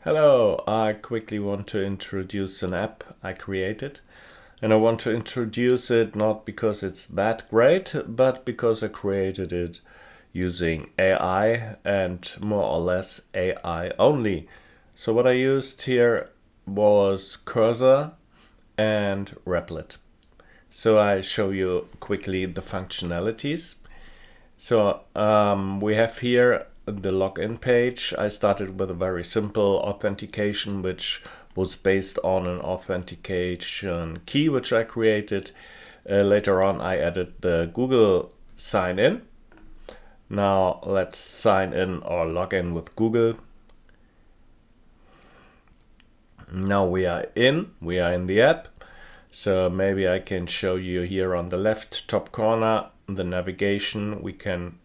Hello, I quickly want to introduce an app I created, and I want to introduce it not because it's that great, but because I created it using AI and more or less AI only. So what I used here was Cursor and Replit. So I show you quickly the functionalities. So we have here the login page. I started with a very simple authentication, which was based on an authentication key, which I created. Later on, I added the Google sign in. Now let's sign in or log in with Google. Now we are in the app. So maybe I can show you here on the left top corner, the navigation. We can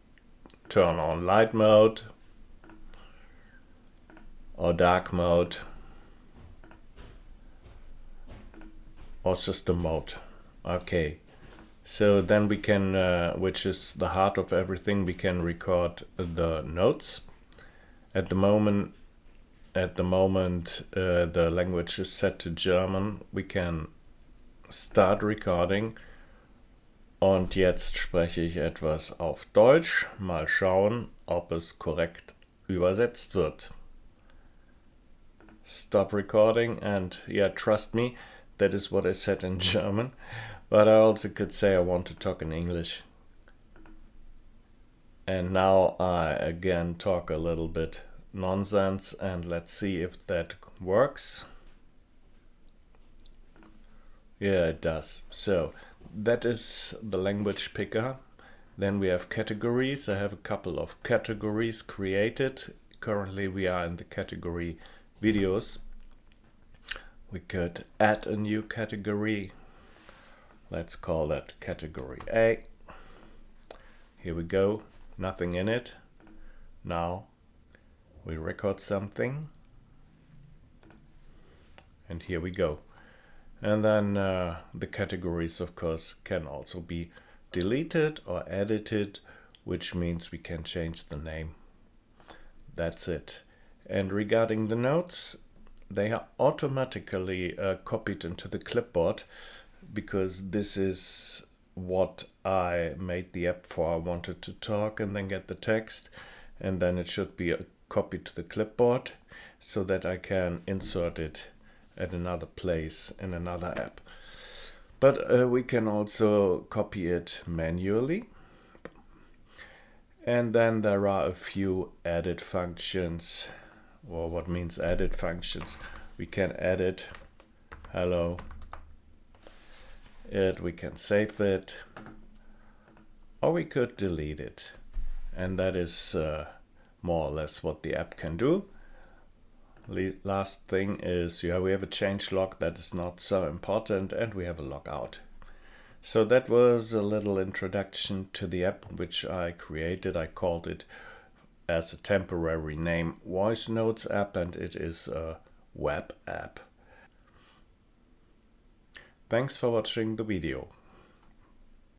turn on light mode or dark mode or system mode. Okay, so then we can, which is the heart of everything, we can record the notes. At the moment, the language is set to German. We can start recording. Und jetzt spreche ich etwas auf Deutsch. Mal schauen, ob es korrekt übersetzt wird. Stop recording, and yeah, trust me, that is what I said in German. But I also could say I want to talk in English. And now I again talk a little bit nonsense, and let's see if that works. Yeah, it does. So that is the language picker. Then we have categories. I have a couple of categories created. Currently we are in the category videos. We could add a new category. Let's call that category A. Here we go. Nothing in it. Now we record something. And here we go. And then the categories, of course, can also be deleted or edited, which means we can change the name. That's it. And regarding the notes, they are automatically copied into the clipboard, because this is what I made the app for. I wanted to talk and then get the text, and then it should be copied to the clipboard so that I can insert it at another place in another app. But we can also copy it manually. And then there are a few edit functions. Or what means edit functions? We can edit hello. We can save it, or we could delete it. And that is more or less what the app can do. Last thing is, we have a change log that is not so important, and we have a logout. So that was a little introduction to the app which I created. I called it as a temporary name Voice Notes app, and it is a web app. Thanks for watching the video.